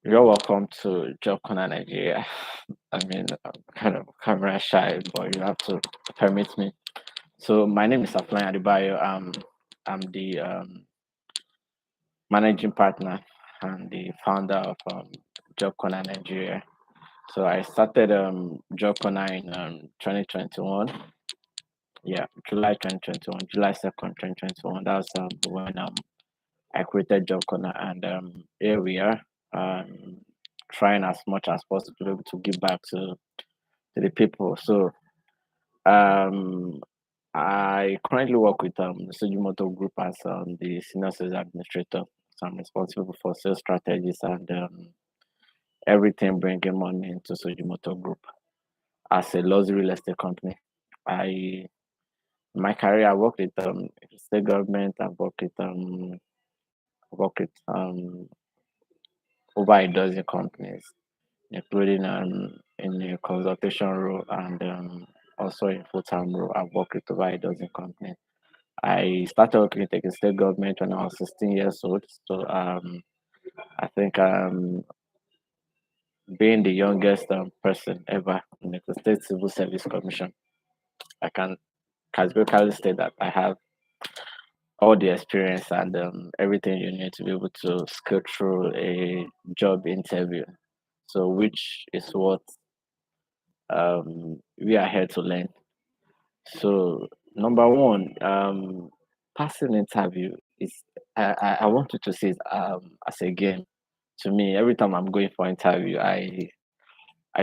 You're welcome to Job Corner Nigeria. I mean, I'm kind of camera shy, but you have to permit me. So, my name is Afolayan Adebayo. I'm the managing partner and the founder of Job Corner Nigeria. So, I started Job Corner in 2021. Yeah, July 2021, July 2nd, 2021. That was when I created Job Corner, and here we are, um, trying as much as possible to be able to give back to the people. So um, I currently work with the Sujimoto Group as the senior sales administrator. So I'm responsible for sales strategies and everything bringing money into Sujimoto Group as a luxury real estate company. I in my career I worked with state government. I've worked with over a dozen companies, including in a consultation role and also in full-time role. I've worked with over a dozen companies. I started working with the state government when I was 16 years old. So I think being the youngest person ever in the State Civil Service Commission, I can categorically state that I have all the experience and everything you need to be able to scale through a job interview. So, which is what we are here to learn. So, number one, passing interview is I want you to see it as a game. To me, every time I'm going for interview, I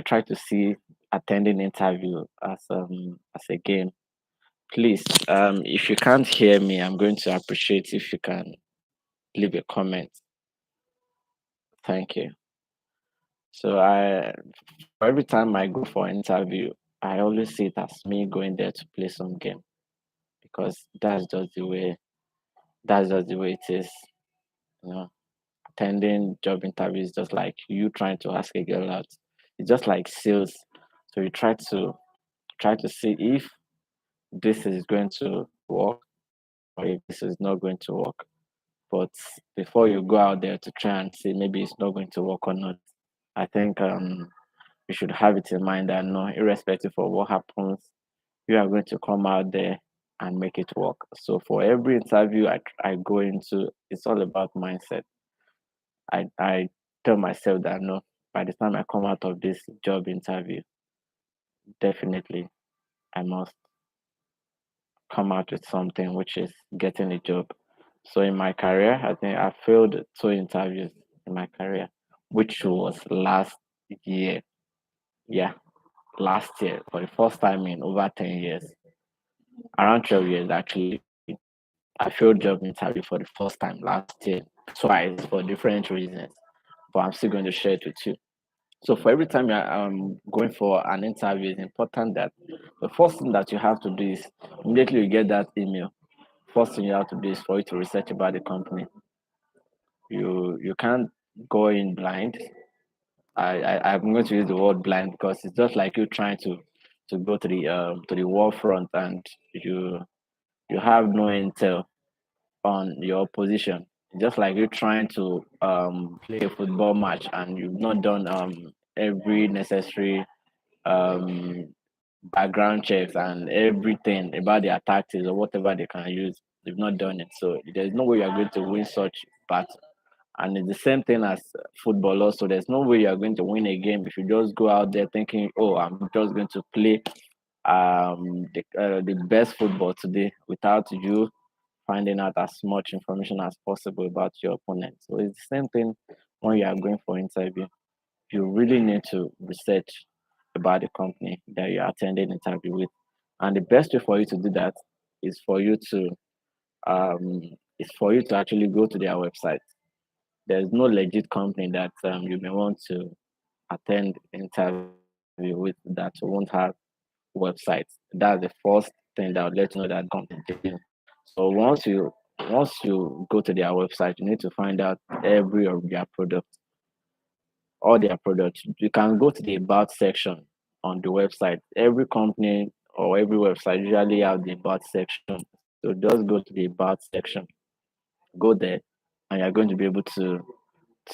try to see attending interview as a game. Please, if you can't hear me, I'm going to appreciate if you can leave a comment. Thank you. So every time I go for interview, I always see it as me going there to play some game because that's just the way it is. You know, attending job interviews just like you trying to ask a girl out. It's just like sales. So you try to see if this is going to work or if this is not going to work. But before you go out there to try and see maybe it's not going to work or not, I think you should have it in mind that no, irrespective of what happens, you are going to come out there and make it work. So for every interview I go into, it's all about mindset. I tell myself that no, by the time I come out of this job interview, definitely I must come out with something, which is getting a job. So in my career, I think I failed two interviews in my career, which was last year. Yeah, last year for the first time in over 10 years, around 12 years actually. I failed job interview for the first time last year, twice for different reasons. But I'm still going to share it with you. So for every time you're going for an interview, it's important that the first thing that you have to do is immediately you get that email. First thing you have to do is for you to research about the company. You can't go in blind. I'm going to use the word blind because it's just like you trying to go to the war front and you have no intel on your position. Just like you trying to play a football match and you've not done every necessary um, background checks and everything about their tactics or whatever they can use. They've not done it, so there's no way you're going to win such battle. And it's the same thing as football. Also, there's no way you're going to win a game if you just go out there thinking, "Oh, I'm just going to play the best football today," without you finding out as much information as possible about your opponent. So it's the same thing when you are going for interview. You really need to research about the company that you're attending interview with. And the best way for you to do that is for you to um actually go to their website. There's no legit company that you may want to attend interview with that won't have websites. That's the first thing that would let you know that company is genuine. So once you go to their website, you need to find out every of their products, all their products. You can go to the about section on the website. Every company or every website usually have the about section. So just go to the about section, go there, and you're going to be able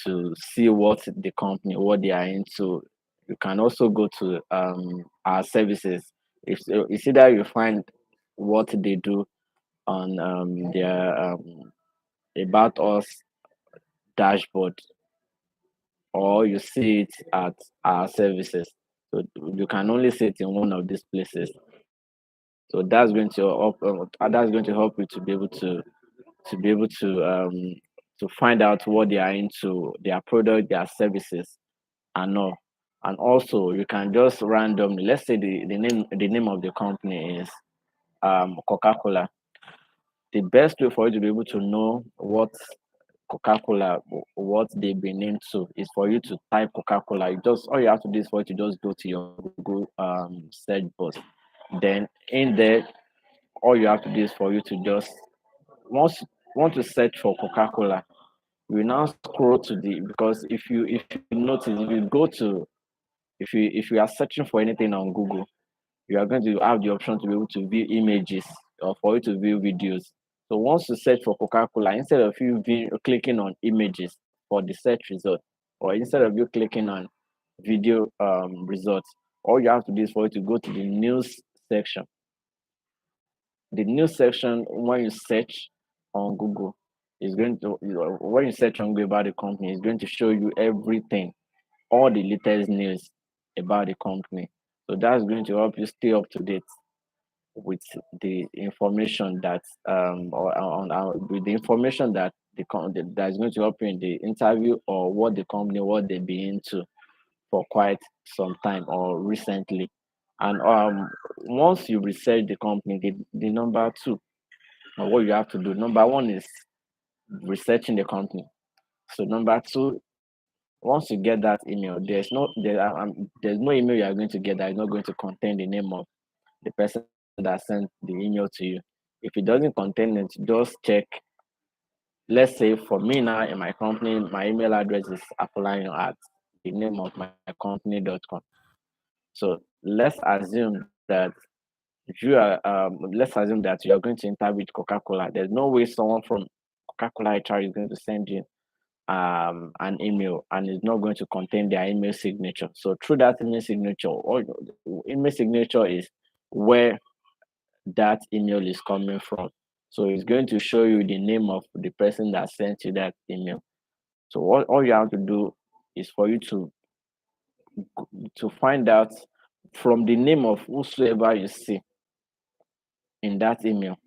to see what the company, what they are into. You can also go to our services. If it's either you find what they do on their about us dashboard, or you see it at our services. So you can only see it in one of these places. So that's going to help you to be able to find out what they are into, their product, their services, and all. And also, you can just randomly, let's say the name of the company is Coca-Cola. The best way for you to be able to know what Coca-Cola, what they've been into, is for you to type Coca-Cola. You just all you have to do is for you to just go to your Google search box. Then in there, all you have to do is for you to just once you want to search for Coca-Cola, you will now scroll to the because if you notice if you go to if you are searching for anything on Google, you are going to have the option to be able to view images or for you to view videos. So once you search for Coca-Cola, instead of clicking on images for the search result, or instead of you clicking on video results, all you have to do is for you to go to the news section. The news section, when you search on Google, is going to when you search on Google about the company, it's going to show you everything, all the latest news about the company. So that's going to help you stay up to date with the information that or with the information that that is going to help you in the interview, or what the company, what they be into for quite some time or recently. And once you research the company, the number two, or what you have to do, number one is researching the company. So number two, once you get that email, there's no email you are going to get that is not going to contain the name of the person that sent the email to you. If it doesn't contain it, just check. Let's say for me now in my company, my email address is Afolayan at the name of my company.com. So let's assume that you're going to interview with Coca-Cola. There's no way someone from Coca-Cola HR is going to send you an email and it's not going to contain their email signature. So through that email signature, or email signature is where that email is coming from. So it's going to show you the name of the person that sent you that email. So all you have to do is for you to find out from the name of whosoever you see in that email.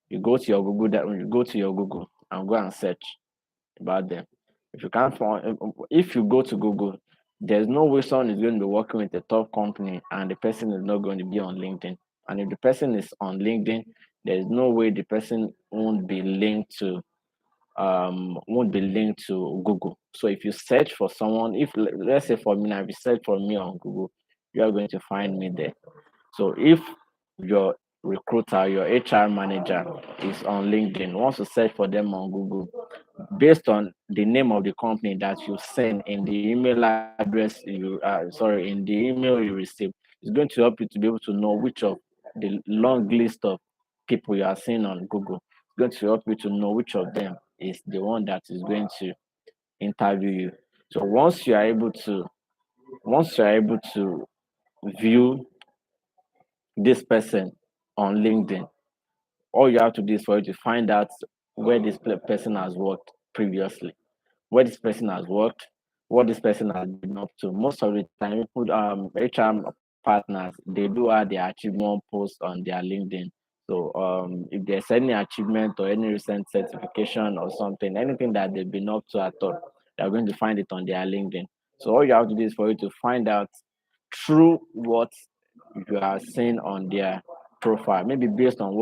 You go to your Google and go and search about them. If you can't find, if you go to Google, there's no way someone is going to be working with a top company and the person is not going to be on LinkedIn. And if the person is on LinkedIn, there's no way the person won't be linked to Google. So if you search for someone, if let's say for me now, if you search for me on Google, you are going to find me there. So if your recruiter, your HR manager is on LinkedIn, wants to search for them on Google, based on the name of the company that you send in the email address in the email you receive, it's going to help you to be able to know which of the long list of people you are seeing on Google. It's going to help you to know which of them is the one that is going to interview you. So once you're able to view this person on LinkedIn, all you have to do is for you to find out where this person has worked previously, where this person has worked, what this person has been up to. Most of the time, people, HR partners, they do add their achievement post on their LinkedIn. So if there's any achievement or any recent certification or something, anything that they've been up to at all, they're going to find it on their LinkedIn. So all you have to do is for you to find out through what you are seeing on their profile, maybe based on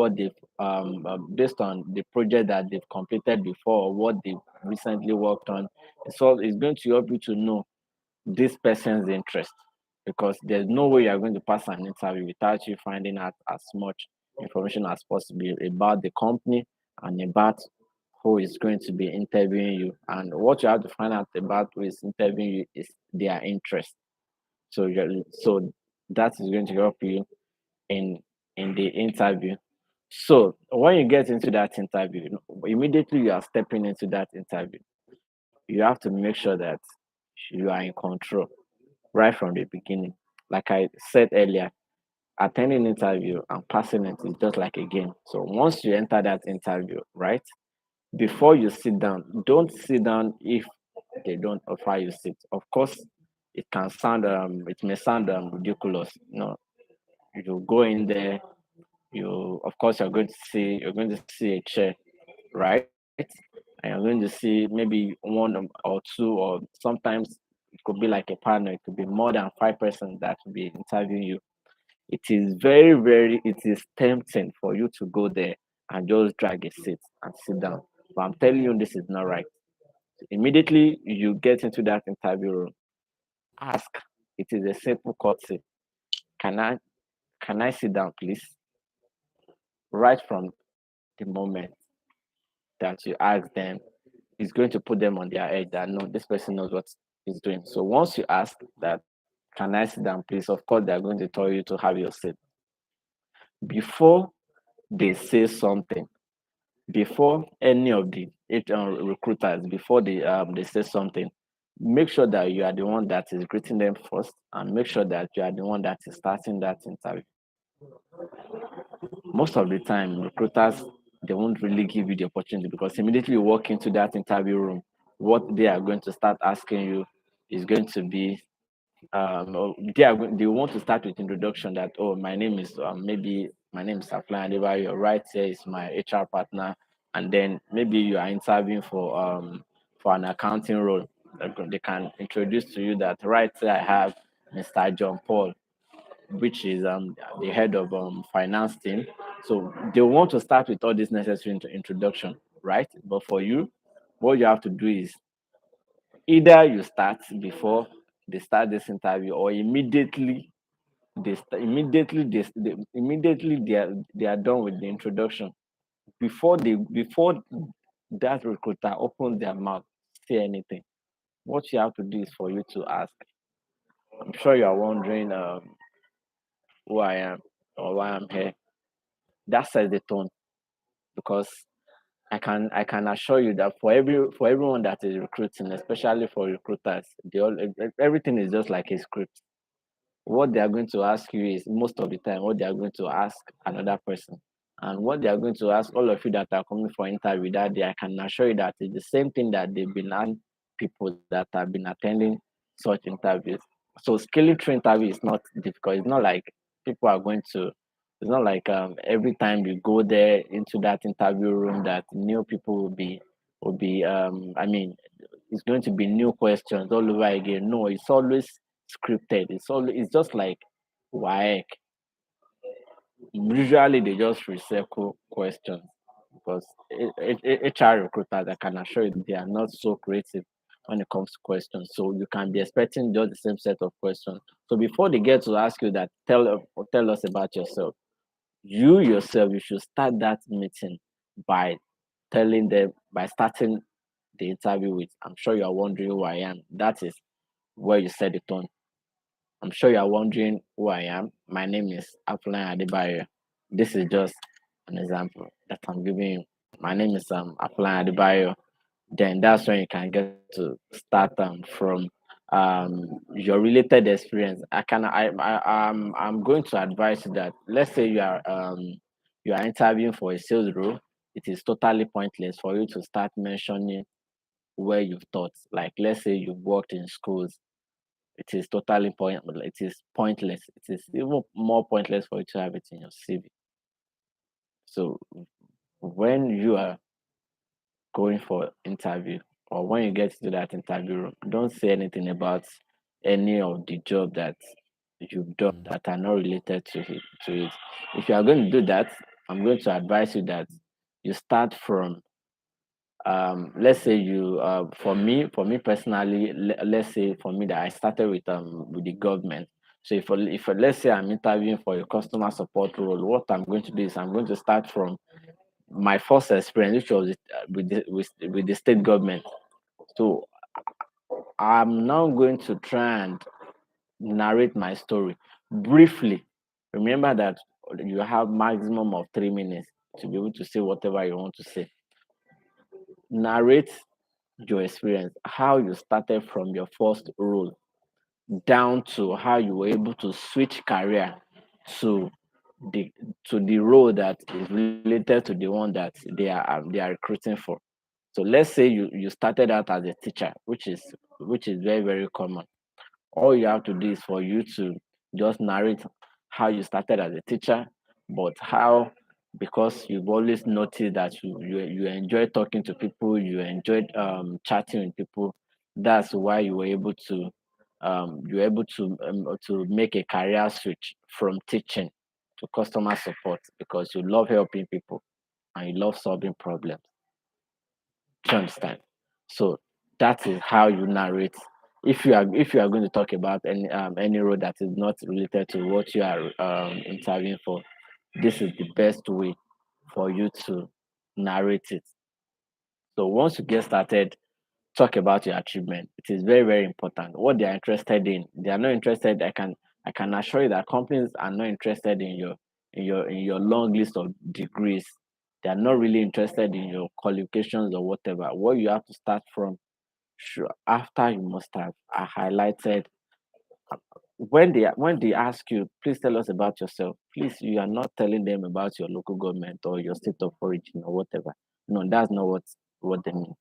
the project that they've completed before or what they've recently worked on. So it's going to help you to know this person's interest, because there's no way you're going to pass an interview without you finding out as much information as possible about the company and about who is going to be interviewing you. And what you have to find out about who is interviewing you is their interest. So that is going to help you in the interview. So when you get into that interview, immediately you are stepping into that interview. you have to make sure that you are in control right from the beginning. Like I said earlier, attending interview and passing it is just like a game. So once you enter that interview, right, before you sit down, don't sit down if they don't offer you seat. Of course, it may sound ridiculous. You go in there, you of course you're going to see a chair, right? And you're going to see maybe one or two, or sometimes it could be like a panel, it could be more than 5 persons that will be interviewing you. It is tempting for you to go there and just drag a seat and sit down. But I'm telling you, this is not right. Immediately you get into that interview room, ask. It is a simple courtesy. Can I sit down, please? Right from the moment that you ask them, it's going to put them on their edge that no, this person knows what he's doing. So once you ask that, can I sit down, please? Of course, they're going to tell you to have your seat. Before they say something, before any of the recruiters, before they say something, make sure that you are the one that is greeting them first, and make sure that you are the one that is starting that interview. Most of the time, recruiters, they won't really give you the opportunity, because immediately you walk into that interview room, what they are going to start asking you is going to be they want to start with introduction that, oh, my name is maybe my name is Afolayan Adebayo, right here is my HR partner, and then maybe you are interviewing for an accounting role. They can introduce to you that right here I have Mr. John Paul, which is the head of finance team. So they want to start with all this necessary introduction, right? But for you, what you have to do is either you start before they start this interview, or immediately they are done with the introduction, before that recruiter opens their mouth, say anything. What you have to do is for you to ask. I'm sure you are wondering who I am or why I'm here. That sets the tone, because I can assure you that for everyone that is recruiting, especially for recruiters, everything is just like a script. What they are going to ask you is most of the time what they are going to ask another person. And what they are going to ask all of you that are coming for interview that day, I can assure you that it's the same thing that they've been asking people that have been attending such interviews. So scaling through interview is not difficult. It's not like people are going to it's not like every time you go there into that interview room that new people will be I mean it's going to be new questions all over again. No, it's always scripted. It's just like why usually they just recycle questions, because HR recruiters, I can assure you, they are not so creative when it comes to questions. So you can be expecting just the same set of questions. So before they get to ask you that, tell us about yourself. You yourself, you should start that meeting by by starting the interview with, I'm sure you are wondering who I am. That is where you set the tone. I'm sure you are wondering who I am. My name is Afolayan Adebayo. This is just an example that I'm giving you. My name is Afolayan Adebayo. Then that's when you can get to start from your related experience. I'm going to advise you that, let's say you are interviewing for a sales role. It is totally pointless for you to start mentioning where you've taught. Like, let's say you've worked in schools, it is pointless. It is even more pointless for you to have it in your CV. So when you are going for interview, or when you get to that interview room, don't say anything about any of the job that you've done that are not related to it. If you are going to do that, I'm going to advise you that you start from let's say you for me personally, let's say for me that I started with the government. So if let's say I'm interviewing for a customer support role, what I'm going to do is I'm going to start from my first experience, which was with the state government. So I'm now going to try and narrate my story briefly. Remember that you have maximum of 3 minutes to be able to say whatever you want to say. Narrate your experience, how you started from your first role down to how you were able to switch career to the the role that is related to the one that they are recruiting for. So let's say you started out as a teacher, which is very very common. All you have to do is for you to just narrate how you started as a teacher, but how, because you've always noticed that you enjoy talking to people, you enjoyed chatting with people. That's why you were able to make a career switch from teaching to customer support because you love helping people and you love solving problems. Do you understand? So that is how you narrate. If you are going to talk about any role that is not related to what you are interviewing for, this is the best way for you to narrate it. So once you get started, talk about your achievement. It is very very important. What they are interested in, they are not interested. I can assure you that companies are not interested in your long list of degrees. They are not really interested in your qualifications or whatever. What you have to start from, sure, after you must have highlighted when they ask you, please tell us about yourself. Please, you are not telling them about your local government or your state of origin or whatever. No, that's not what they mean.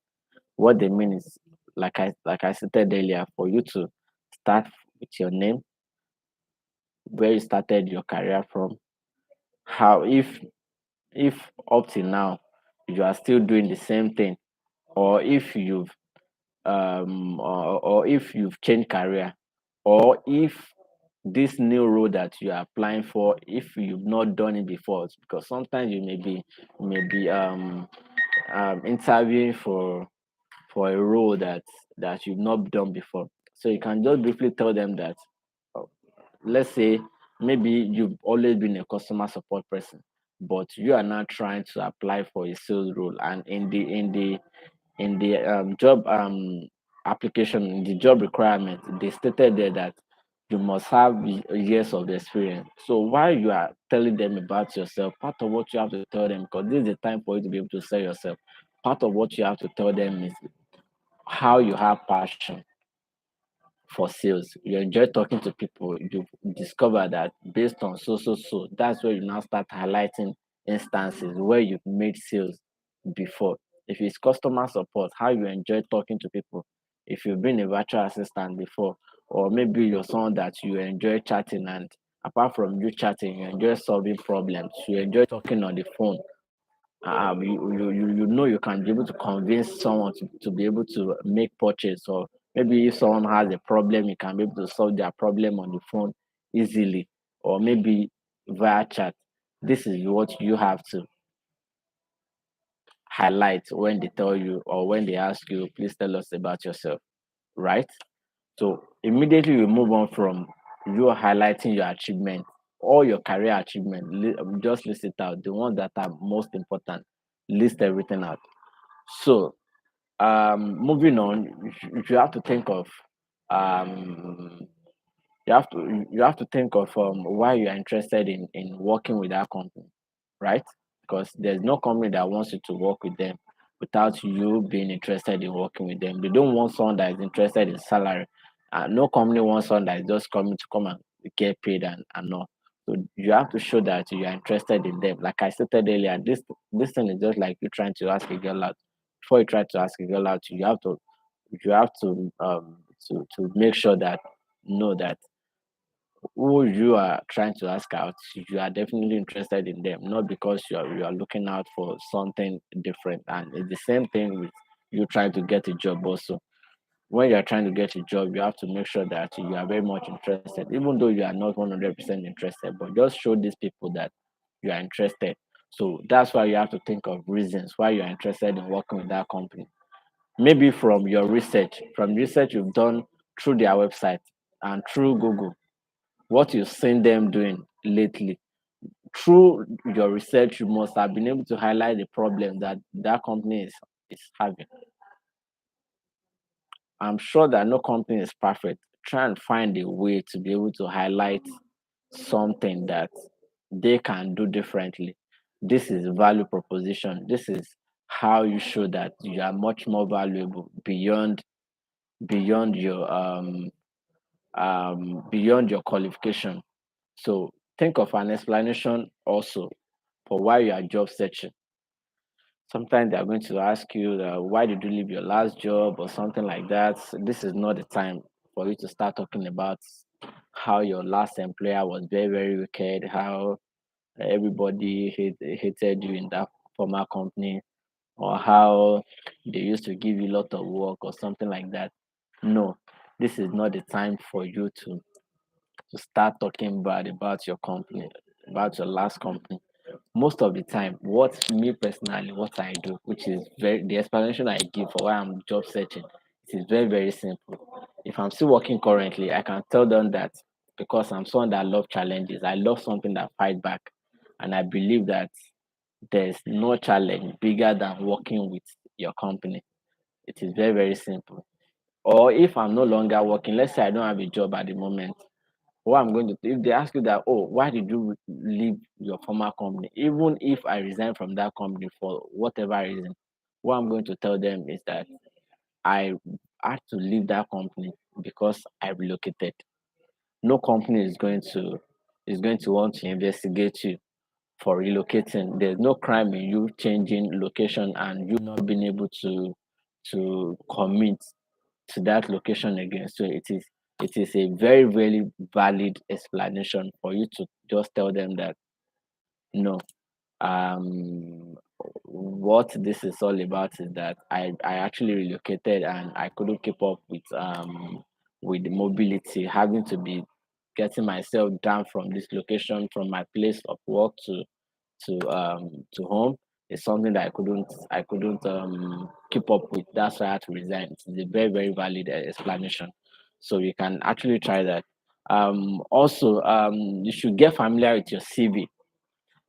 What they mean is, like I stated earlier, for you to start with your name, where you started your career from, how, if up till now you are still doing the same thing, or if you've or if you've changed career, or if this new role that you are applying for, if you've not done it before, because sometimes you may be interviewing for a role that you've not done before. So you can just briefly tell them that, uh, let's say maybe you've always been a customer support person, but you are now trying to apply for a sales role, and in the job application, in the job requirement, they stated there that you must have years of experience. So while you are telling them about yourself, part of what you have to tell them, because this is the time for you to be able to sell yourself, part of what you have to tell them is how you have passion for sales. You enjoy talking to people. You discover that based on so. That's where you now start highlighting instances where you've made sales before. If it's customer support, how you enjoy talking to people. If you've been a virtual assistant before, or maybe you're someone that you enjoy chatting, and apart from you chatting, you enjoy solving problems. You enjoy talking on the phone. You know you can be able to convince someone to be able to make purchase, or maybe if someone has a problem, you can be able to solve their problem on the phone easily, or maybe via chat. This is what you have to highlight when they tell you, or when they ask you, please tell us about yourself, right? So immediately we move on from you highlighting your achievement, all your career achievement. Just list it out, the ones that are most important. List everything out. So, moving on, you have to think of um, you have to think of why you are interested in working with that company, right? Because there's no company that wants you to work with them without you being interested in working with them. They don't want someone that is interested in salary. No company wants someone that is just coming to come and get paid and all. So you have to show that you are interested in them. Like I stated earlier, this thing is just like you trying to ask a girl out. Before you try to ask a girl out, you have to make sure that know that who you are trying to ask out, you are definitely interested in them, not because you are looking out for something different. And it's the same thing with you trying to get a job also. When you are trying to get a job, you have to make sure that you are very much interested, even though you are not 100% interested, but just show these people that you are interested. So that's why you have to think of reasons why you are interested in working with that company. Maybe from your research, from research you've done through their website and through Google, what you've seen them doing lately. Through your research, you must have been able to highlight the problem that that company is having. I'm sure that no company is perfect. Try and find a way to be able to highlight something that they can do differently. This is value proposition. This is how you show that you are much more valuable beyond your beyond your qualification. So think of an explanation also for why you are job searching. Sometimes they are going to ask you, why did you leave your last job or something like that. This is not the time for you to start talking about how your last employer was very, very wicked, how everybody hated you in that former company, or how they used to give you a lot of work or something like that. No, this is not the time for you to start talking bad about your company, about your last company. Most of the time, what me personally, what I do, which is very the explanation I give for why I'm job searching, it is very, very simple. If I'm still working currently, I can tell them that because I'm someone that love challenges, I love something that fight back. And I believe that there's no challenge bigger than working with your company. It is very, very simple. Or if I'm no longer working, let's say I don't have a job at the moment, what I'm going to do, if they ask you that, oh, why did you leave your former company? Even if I resign from that company for whatever reason, what I'm going to tell them is that I had to leave that company because I relocated. No company is going to want to investigate you for relocating. There's no crime in you changing location and you not being able to commit to that location again. So it is a very, very valid explanation for you to just tell them that no, what this is all about is that I actually relocated and I couldn't keep up with the mobility, having to be getting myself down from this location from my place of work to home is something that I couldn't keep up with. That's why I had to resign. It's a very, very valid explanation. So you can actually try that. Also, you should get familiar with your CV.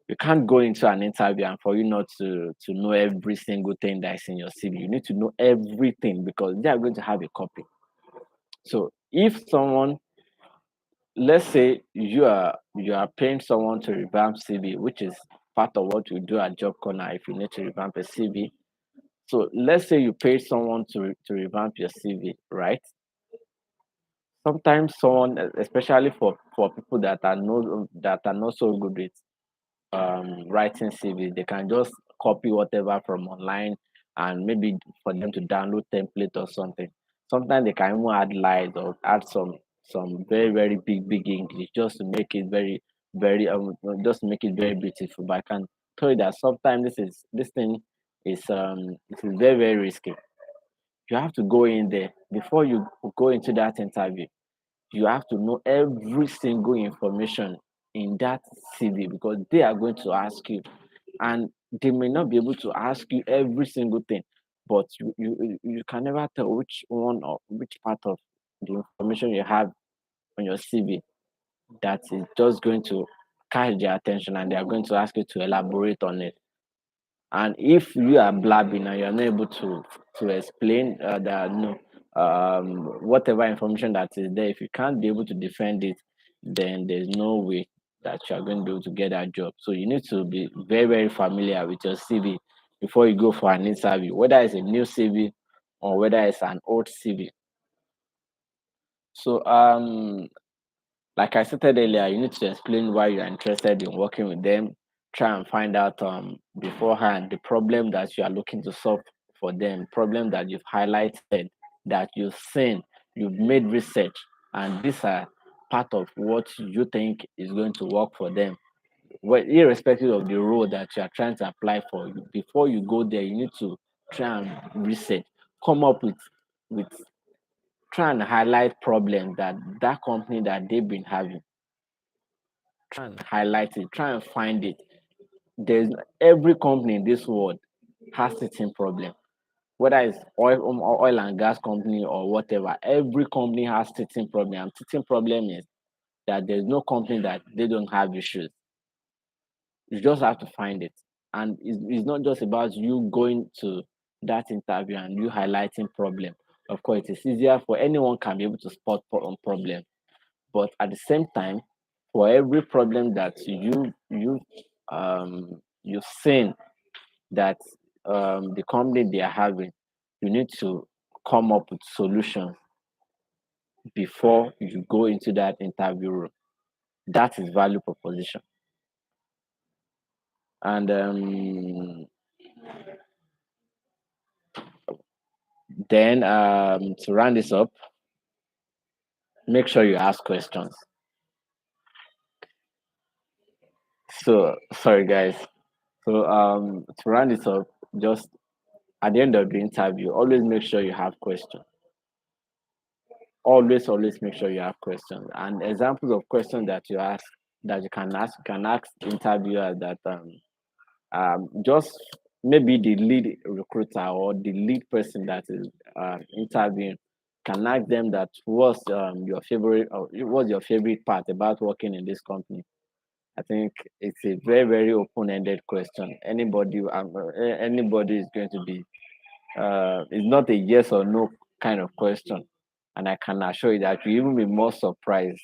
You can't go into an interview and for you not to know every single thing that is in your CV. You need to know everything because they are going to have a copy. So if someone, let's say you are paying someone to revamp CV, which is part of what we do at Job Corner if you need to revamp a CV. So let's say you pay someone to revamp your CV, right? Sometimes someone, especially for people that are not so good with writing CV, they can just copy whatever from online and maybe for them to download template or something. Sometimes they can even add lies or add some very, very big English just to make it very, very just to make it very beautiful. But I can tell you that sometimes this thing is very, very risky. You have to go in there before you go into that interview. You have to know every single information in that CV because they are going to ask you, and they may not be able to ask you every single thing, but you can never tell which one or which part of the information you have on your CV that is just going to catch their attention, and they are going to ask you to elaborate on it. And if you are blabbing and you're not able to explain that no, whatever information that is there, if you can't be able to defend it, then there's no way that you are going to be able to get that job. So you need to be very, very familiar with your CV before you go for an interview, whether it's a new CV or whether it's an old CV. So like I stated earlier, you need to explain why you're interested in working with them. Try and find out beforehand the problem that you are looking to solve for them, problem that you've highlighted, that you've seen, you've made research, and these are part of what you think is going to work for them. Well, irrespective of the role that you are trying to apply for, before you go there, you need to try and research, come up with try and highlight problems that that company that they've been having. Try and highlight it, try and find it. There's every company in this world has its own problem, whether it's oil and gas company or whatever. Every company has its own problem. And its own problem is that there's no company that they don't have issues. You just have to find it. And it's not just about you going to that interview and you highlighting problem. Of course, it is easier for anyone can be able to spot problem. But at the same time, for every problem that you've seen that the company they are having, you need to come up with solutions before you go into that interview room. That is value proposition. And then to round this up, make sure you ask questions. So sorry guys. So to round this up, just at the end of the interview, always make sure you have questions. Always make sure you have questions. And examples of questions that you ask, that you can ask interviewers, that just maybe the lead recruiter or the lead person that is interviewing can ask them that what's your favorite, or what's your favorite part about working in this company. I think it's a very open-ended question. Anybody is going to be, it's not a yes or no kind of question, and I can assure you that you even be more surprised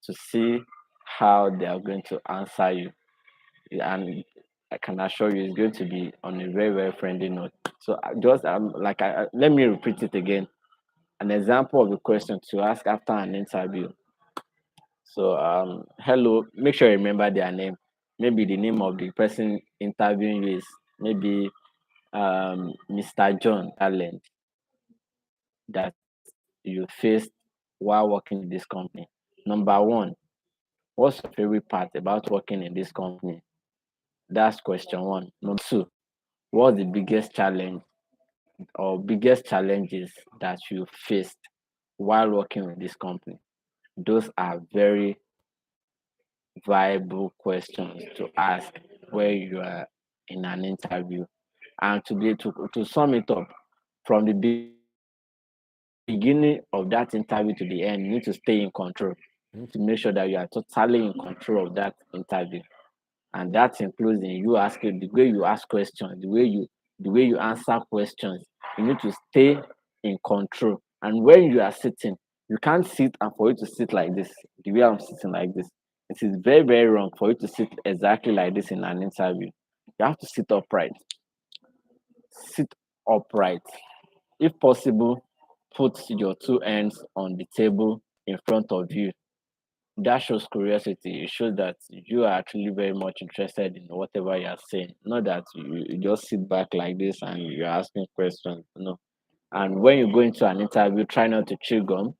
to see how they are going to answer you. And I can assure you it's going to be on a very friendly note. So just let me repeat it again. An example of a question to ask after an interview. So hello, make sure you remember their name. Maybe the name of the person interviewing you is maybe Mr. John Talent that you faced while working in this company. Number one, what's your favorite part about working in this company? That's question one. Number two, what's the biggest challenge or biggest challenges that you faced while working with this company? Those are very viable questions to ask where you are in an interview. And to sum it up, from the beginning of that interview to the end, you need to stay in control. You need to make sure that you are totally in control of that interview. And that includes in you asking, the way you ask questions, the way you answer questions. You need to stay in control. And when you are sitting, you can't sit and for you to sit like this, the way I'm sitting like this. It is very wrong for you to sit exactly like this in an interview. You have to sit upright. Sit upright. If possible, put your two hands on the table in front of you. That shows curiosity. It shows that you are actually very much interested in whatever you are saying. Not that you just sit back like this and you're asking questions. No. And when you go into an interview, try not to chew gum.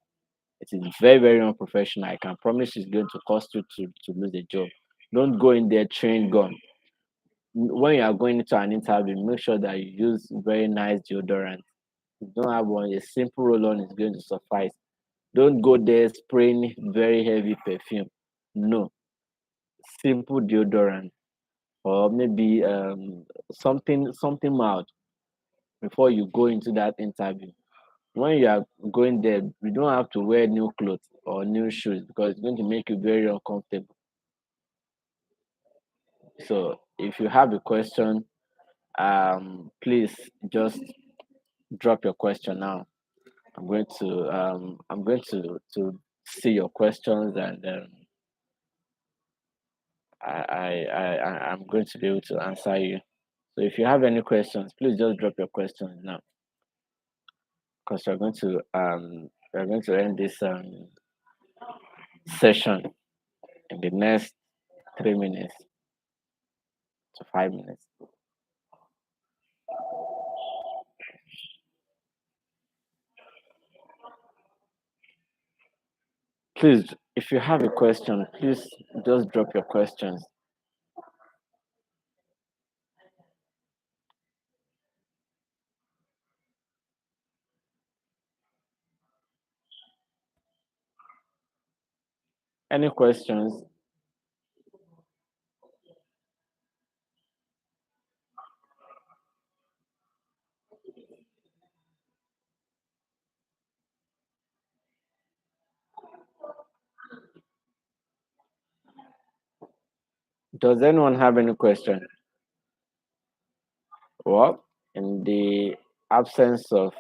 It is very unprofessional. I can promise it's going to cost you to lose a job. Don't go in there chewing gum. When you are going into an interview, make sure that you use very nice deodorant. If you don't have one, a simple roll on is going to suffice. Don't go there spraying very heavy perfume. No, simple deodorant or maybe something mild before you go into that interview. When you are going there, you don't have to wear new clothes or new shoes because it's going to make you very uncomfortable. So if you have a question, please just drop your question now. I'm going to see your questions, and I'm going to be able to answer you. So if you have any questions, please just drop your questions now, because we're going to end this session in the next 3 minutes to 5 minutes. Please, if you have a question, please just drop your questions. Any questions? Does anyone have any question? Well, in the absence of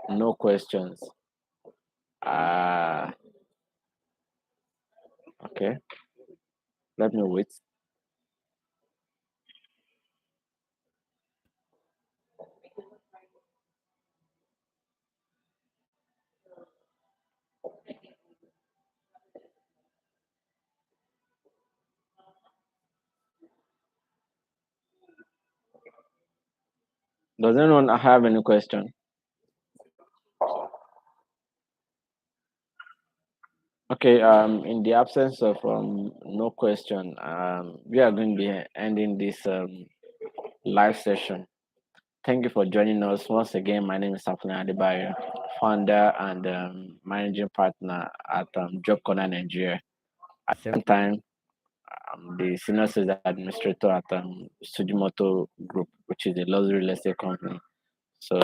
no questions, uh, okay, let me wait. Does anyone have any question? Okay, in the absence of no question, we are going to be ending this live session. Thank you for joining us once again. My name is Afolayan Adebayo, founder and managing partner at Job Corner Nigeria. At the same time, I'm the senior sales administrator at Sujimoto Group, which is a luxury real estate company. So